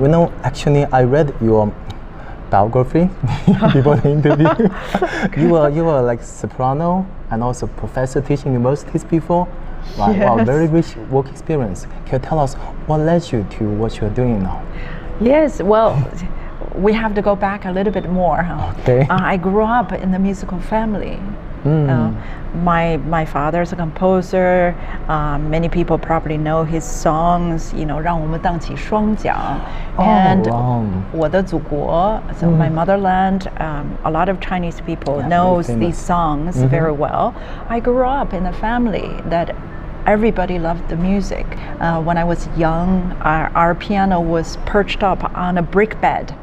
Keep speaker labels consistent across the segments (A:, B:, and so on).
A: Actually, I read your biography before the interview. you were like soprano and also professor teaching universities before. Wow,
B: Yes.
A: wow, very rich work experience. Can you tell us what led you to what you're doing now?
B: Yes, well, we have to go back a little bit more. Huh?
A: Okay.
B: I grew up in a musical family. My father is a composer. Many people probably know his songs. 让我们荡起双桨 and
A: wow.
B: 我的祖国. So my motherland. A lot of Chinese people knows these songs very well. I grew up in a family that everybody loved the music. When I was young, our piano was perched up on a brick bed.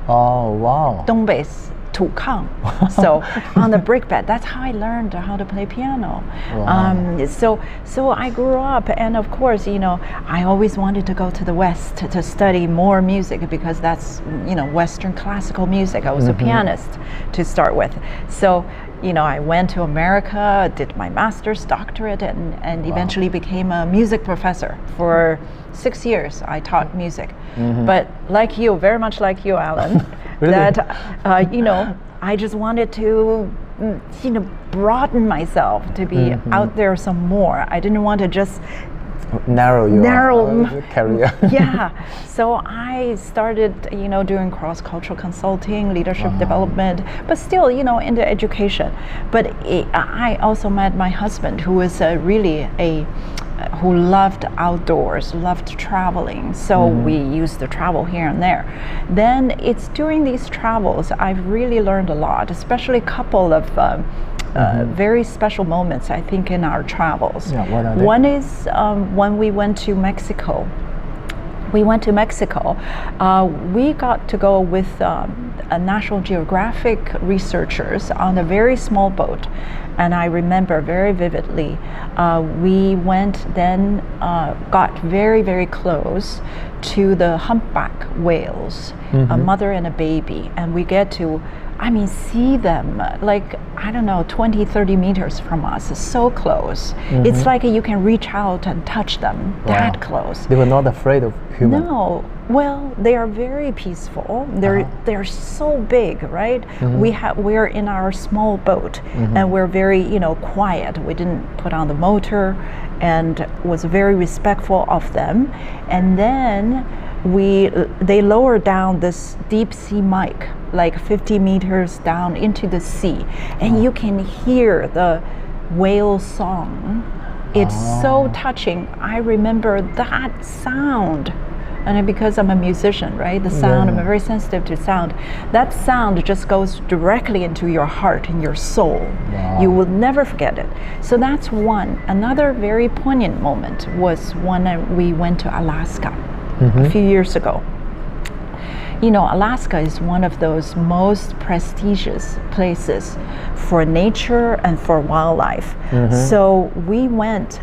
A: Oh, wow.
B: 东北土炕. So on the brick bed, that's how I learned how to play piano.
A: Wow.
B: So I grew up, and of course, I always wanted to go to the West to study more music because that's, Western classical music. I was a pianist to start with. So, I went to America, did my master's, doctorate, and eventually became a music professor. For 6 years, I taught music. But like you, very much like you, Alan,
A: Really?
B: that, I just wanted to, broaden myself to be out there some more. I didn't want to just
A: narrow your career.
B: Yeah, so I started, doing cross-cultural consulting, leadership development, but still, into education. But I also met my husband, who is who loved outdoors, loved traveling. So we used to travel here and there. Then it's during these travels I've really learned a lot, especially a couple of very special moments, I think, in our travels.
A: Yeah, what are they?
B: One is when we went to Mexico. We got to go with a National Geographic researchers on a very small boat. And I remember very vividly, we went then, got very, very close to the humpback whales, a mother and a baby. And we get to, see them like, 20, 30 meters from us. It's so close. It's like you can reach out and touch them that close.
A: They were not afraid of humans.
B: No. Well, they are very peaceful. They're so big, right? We're in our small boat, and we're very, quiet. We didn't put on the motor, and was very respectful of them. And then they lowered down this deep sea mic, like 50 meters down into the sea, and you can hear the whale song. It's so touching. I remember that sound. And because I'm a musician, right? The sound, I'm very sensitive to sound. That sound just goes directly into your heart and your soul.
A: Wow.
B: You will never forget it. So that's one. Another very poignant moment was when we went to Alaska a few years ago. Alaska is one of those most prestigious places for nature and for wildlife. So we went.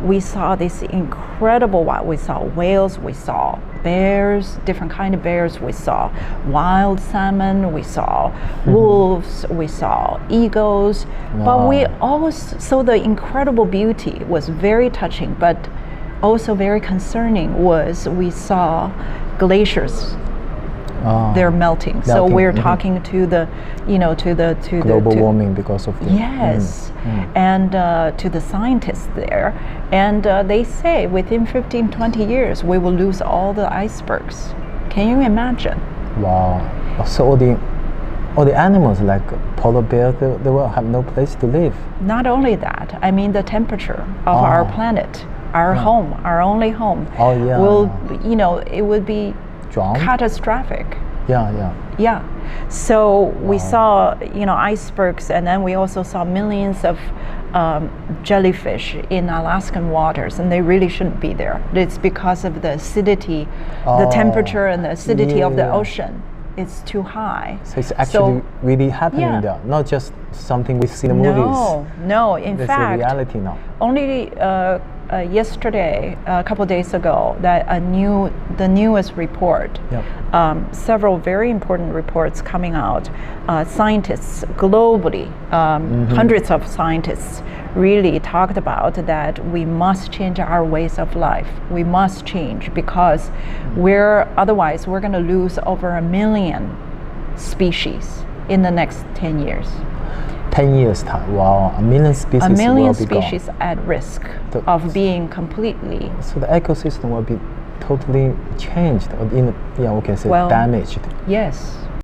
B: We saw this incredible we saw whales, we saw bears, different kind of bears, we saw wild salmon, we saw wolves, we saw eagles. But we also, so the incredible beauty was very touching, but also very concerning was we saw glaciers. They're melting. So we're talking to the,
A: global warming because of the
B: and to the scientists there, and they say within 15, 20 years we will lose all the icebergs. Can you imagine?
A: Wow. So all the animals like polar bears, they will have no place to live.
B: Not only that, the temperature of our planet, our home, our only home, will, it would be catastrophic. Yeah. So we saw, icebergs, and then we also saw millions of jellyfish in Alaskan waters, and they really shouldn't be there. It's because of the acidity, the temperature and the acidity of the ocean. It's too high.
A: So it's actually really happening there, not just something we see in the movies.
B: No. In fact,
A: it's a reality now.
B: Only yesterday, a couple of days ago, that the newest report, several very important reports coming out. Scientists globally, hundreds of scientists really talked about that we must change our ways of life. We must change because otherwise we're going to lose over 1 million species in the next 10 years.
A: 10 years time, wow, 1 million species
B: 1 million
A: will be
B: species
A: gone.
B: at risk of being completely.
A: So the ecosystem will be totally changed, or we can say damaged.
B: Yes.